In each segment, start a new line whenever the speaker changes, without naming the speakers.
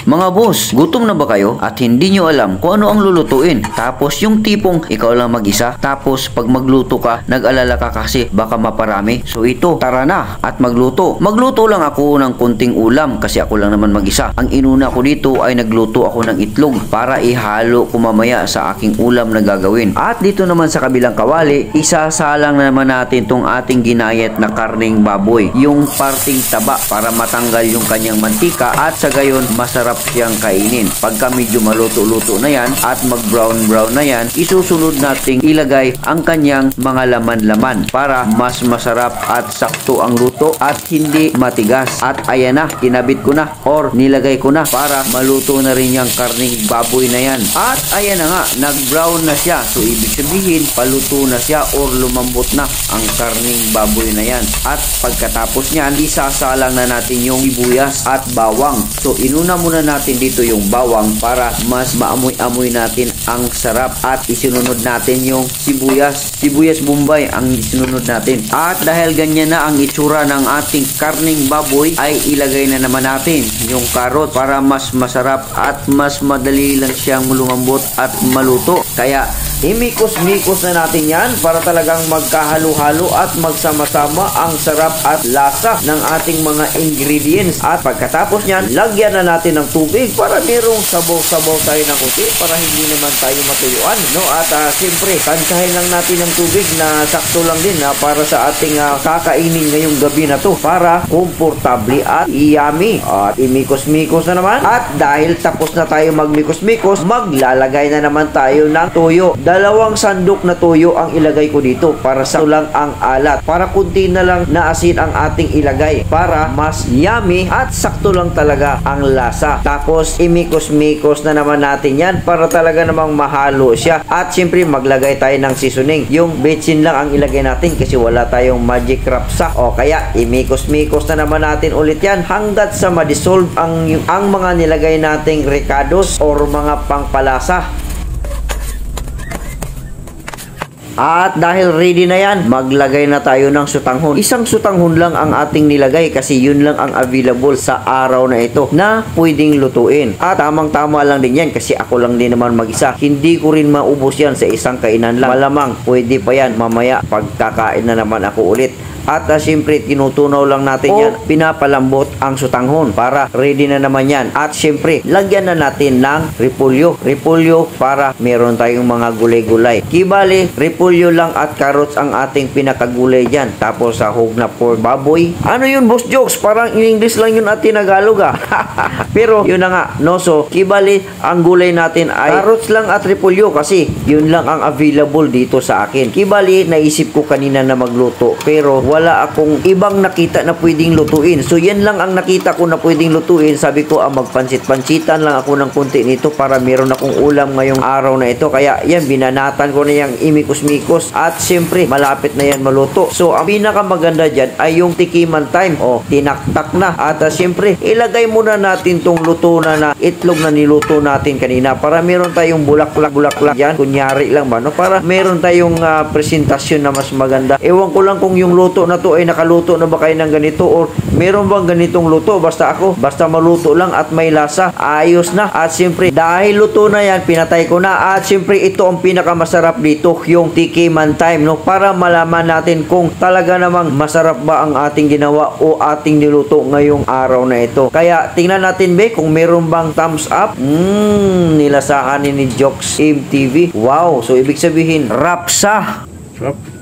Mga boss, gutom na ba kayo at hindi nyo alam kung ano ang lulutuin? Tapos yung tipong ikaw lang mag-isa, tapos pag magluto ka, nag-alala ka kasi baka maparami. So ito, tara na at magluto. Magluto lang ako ng konting ulam kasi ako lang naman mag-isa. Ang inuna ko dito ay nagluto ako ng itlog para ihalo ko mamaya sa aking ulam na gagawin. At dito naman sa kabilang kawali, isasalang na naman natin tong ating ginayat na karning baboy. Yung parting taba para matanggal yung kanyang mantika at sa gayon masarap siyang kainin. Pagka medyo maluto-luto na yan at mag-brown-brown na yan, isusunod nating ilagay ang kanyang mga laman-laman para mas masarap at sakto ang luto at hindi matigas. At ayan na, kinabit ko na or nilagay ko na para maluto na rin yung karning baboy na yan. At ayan na nga, nag-brown na siya. So ibig sabihin, paluto na siya or lumambot na ang karning baboy na yan. At pagkatapos niyan, isasalang na natin yung sibuyas at bawang. So inuna muna natin dito yung bawang para mas maamoy-amoy natin ang sarap at isinunod natin yung sibuyas bombay ang isinunod natin. At dahil ganyan na ang itsura ng ating karning baboy, ay ilagay na naman natin yung karot para mas masarap at mas madali lang siyang lumambot at maluto. Kaya imikos-mikos na natin yan para talagang magkahalo-halo at magsama-sama ang sarap at lasa ng ating mga ingredients. At pagkatapos nyan, lagyan na natin ng tubig para merong sabaw-sabaw tayo ng kuti para hindi naman tayo matuyuan, no? At siyempre, tansahin lang natin ng tubig na sakto lang din para sa ating kakainin ngayong gabi na to para komportable at yummy. At imikos-mikos na naman. At dahil tapos na tayo magmikos-mikos, maglalagay na naman tayo ng toyo. 2 sandok na toyo ang ilagay ko dito para sa lang ang alat. Para kunti na lang na asin ang ating ilagay para mas yummy at sakto lang talaga ang lasa. Tapos imikos-mikos na naman natin yan para talaga namang mahalo siya. At siyempre maglagay tayo ng seasoning. Yung betsin lang ang ilagay natin kasi wala tayong magic rapsa. O kaya imikos-mikos na naman natin ulit yan hanggat sa ma-dissolve ang mga nilagay nating ricados or mga pangpalasa. At dahil ready na yan, maglagay na tayo ng sutanghon. Isang sutanghon lang ang ating nilagay kasi yun lang ang available sa araw na ito na pwedeng lutuin. At tamang-tama lang din yan kasi ako lang din naman mag-isa. Hindi ko rin maubos yan sa isang kainan lang. Malamang pwede pa yan mamaya pagkakain na naman ako ulit. At siyempre, tinutunaw lang natin yan. Pinapalambot ang sutanghon para ready na naman yan. At siyempre, lagyan na natin ng repolyo. Repolyo para meron tayong mga gulay-gulay. Kibali, repolyo lang at carrots ang ating pinakagulay dyan. Tapos sahog na pork baboy. Ano yun, boss jokes? Parang in English lang yun at tinagalog Pero yun na nga, no? So, kibali, ang gulay natin ay carrots lang at repolyo kasi yun lang ang available dito sa akin. Kibali, naisip ko kanina na magluto. Pero wala akong ibang nakita na pwedeng lutuin. So, yan lang ang nakita ko na pwedeng lutuin. Sabi ko, magpansit-pansitan lang ako ng konti nito para meron akong ulam ngayong araw na ito. Kaya, yan, binanatan ko na yung imikos-mikos. At, siyempre, malapit na yan maluto. So, ang pinakamaganda dyan ay yung tikiman time. O, tinaktak na. At, siyempre, ilagay muna natin tong luto na itlog na niluto natin kanina para meron tayong bulaklak yan. Kunyari lang ba, no? Para meron tayong presentasyon na mas maganda. Ewan ko lang kung yung luto na to ay nakaluto na ba kayo ng ganito or meron bang ganitong luto. Basta maluto lang at may lasa, ayos na. At siyempre dahil luto na yan, pinatay ko na. At siyempre ito ang pinakamasarap dito, yung tikiman time, no? Para malaman natin kung talaga namang masarap ba ang ating ginawa o ating niluto ngayong araw na ito. Kaya tingnan natin kung meron bang thumbs up. Nilasahan ni Jokes MTV. Wow, so ibig sabihin rapsa.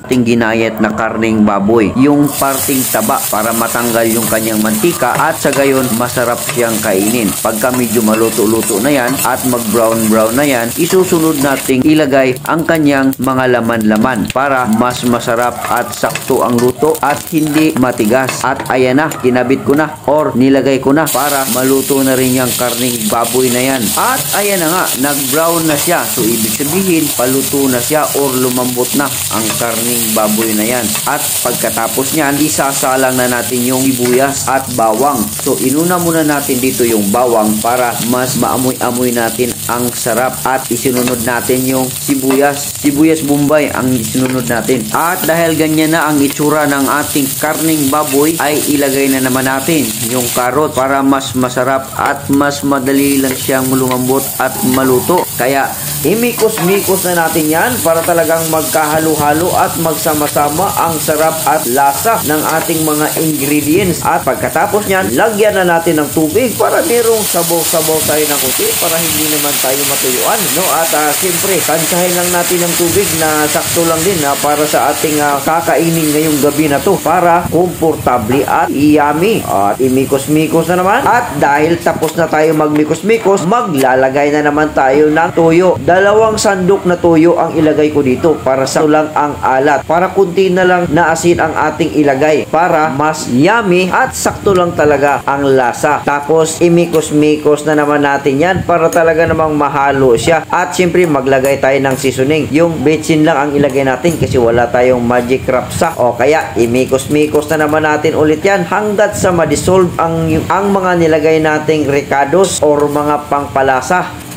Ating ginayat na karning baboy, yung parting taba para matanggal yung kanyang mantika at sa gayon masarap siyang kainin. Pagka medyo maluto-luto na yan at mag-brown-brown na yan, isusunod nating ilagay ang kanyang mga laman-laman para mas masarap at sakto ang luto at hindi matigas. At ayan na, kinabit ko na or nilagay ko na para maluto na rin yung karning baboy na yan. At ayan na nga, nag-brown na siya. So ibig sabihin, paluto na siya or lumambot na ang karning karning baboy na yan. At pagkatapos niyan, isasalang na natin yung sibuyas at bawang. So inuna muna natin dito yung bawang para mas maamoy-amoy natin ang sarap, at isinunod natin yung sibuyas bombay ang isinunod natin. At dahil ganyan na ang itsura ng ating karning baboy, ay ilagay na naman natin yung karot para mas masarap at mas madali lang siyang lumambot at maluto. Kaya imikos-mikos na natin yan para talagang magkahalo-halo at magsama-sama ang sarap at lasa ng ating mga ingredients. At pagkatapos nyan, lagyan na natin ng tubig para merong sabaw-sabaw tayo ng kuti para hindi naman tayo matuyuan, no? At siyempre, tansahin lang natin ng tubig na sakto lang din para sa ating kakainin ngayong gabi na to para komportable at yummy. At imikos-mikos na naman. At dahil tapos na tayo magmikos-mikos, maglalagay na naman tayo ng toyo. 2 sandok na toyo ang ilagay ko dito para sakto lang ang alat. Para kunti na lang na asin ang ating ilagay para mas yummy at sakto lang talaga ang lasa. Tapos imikos-mikos na naman natin yan para talaga namang mahalo siya. At siyempre maglagay tayo ng seasoning. Yung betsin lang ang ilagay natin kasi wala tayong magic rapsa. O kaya imikos-mikos na naman natin ulit yan hanggat sa ma-dissolve ang mga nilagay nating ricados or mga pangpalasa.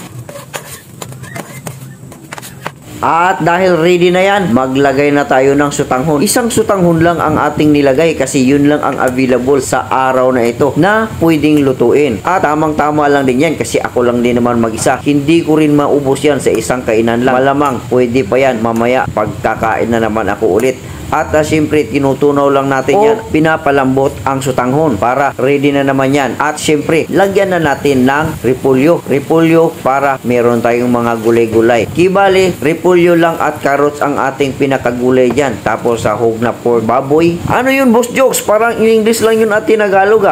At dahil ready na yan, maglagay na tayo ng sutanghon. Isang sutanghon lang ang ating nilagay kasi yun lang ang available sa araw na ito na pwedeng lutuin. At tamang-tama lang din yan kasi ako lang din naman mag-isa. Hindi ko rin maubos yan sa isang kainan lang. Malamang pwede pa yan mamaya pagkakain na naman ako ulit. At siyempre, tinutunaw lang natin yan. Pinapalambot ang sutanghon para ready na naman yan. At siyempre, lagyan na natin ng repolyo. Repolyo para meron tayong mga gulay-gulay. Kibali, repolyo lang at carrots ang ating pinakagulay dyan. Tapos sahog na pork baboy. Ano yun, boss jokes? Parang in English lang yun at tinagalog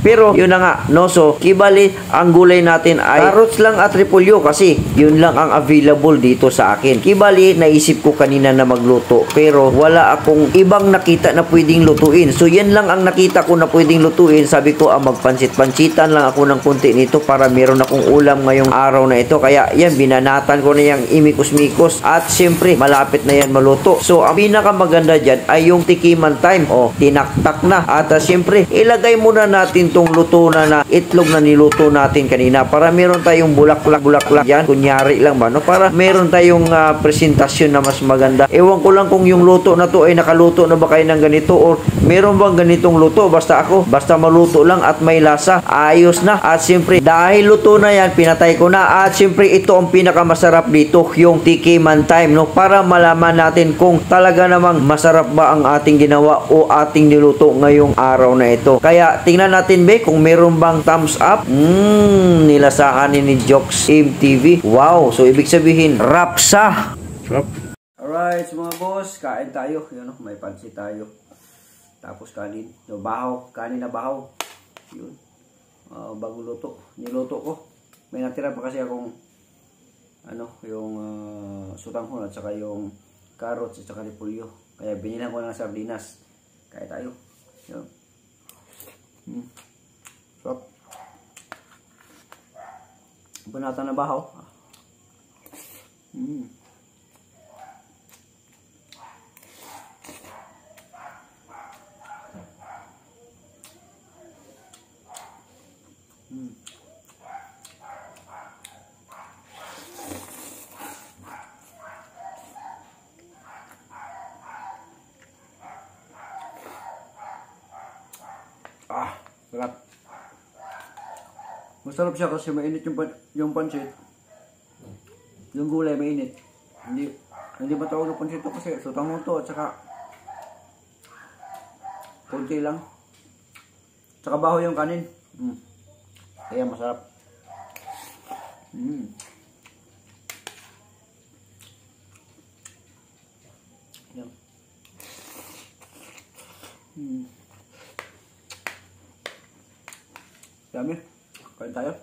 Pero yun na nga, no? So, kibali, ang gulay natin ay carrots lang at repolyo kasi yun lang ang available dito sa akin. Kibali, naisip ko kanina na magluto pero wala akong ibang nakita na pwedeng lutuin. So yan lang ang nakita ko na pwedeng lutuin. Sabi ko magpansit-pansitan lang ako ng konti nito para meron akong ulam ngayong araw na ito. Kaya yan, binanatan ko na yung imikos-mikos at siyempre malapit na yan maluto. So ang pinakamaganda dyan ay yung tikiman time. O tinaktak na at siyempre ilagay muna natin tong luto na itlog na niluto natin kanina para meron tayong bulaklak yan. Kunyari lang ba, no? Para meron tayong presentasyon na mas maganda. Ewan ko lang kung yung luto na to ay nakaluto na ba kayo ng ganito or meron bang ganitong luto. Basta maluto lang at may lasa, ayos na. At siyempre dahil luto na yan, pinatay ko na. At siyempre ito ang pinakamasarap dito, yung tikiman time, no? Para malaman natin kung talaga namang masarap ba ang ating ginawa o ating niluto ngayong araw na ito. Kaya tingnan natin kung meron bang thumbs up. Nilasaan ni Jokes MTV. Wow, so ibig sabihin rapsa. Alright, mga boss, kain tayo. Yun, may pansit tayo. Tapos kanin. Yung bahaw, kanin na bahaw. Yun. Bagong luto. Niluto ko. May natira pa kasi akong yung sutanghon at saka yung carrots at saka repolyo. Kaya binilang ko ng sardinas. Kain tayo. Yun. Sarap. Banata na bahaw. Sarap. Masarap siya kasi mainit yung pansit. Yung gulay mainit. Hindi matawag ng pansit to kasi sutanghon to at saka konti lang. Tsaka baho yung kanin. Kaya masarap. Yan. Yummy. Kain tayo.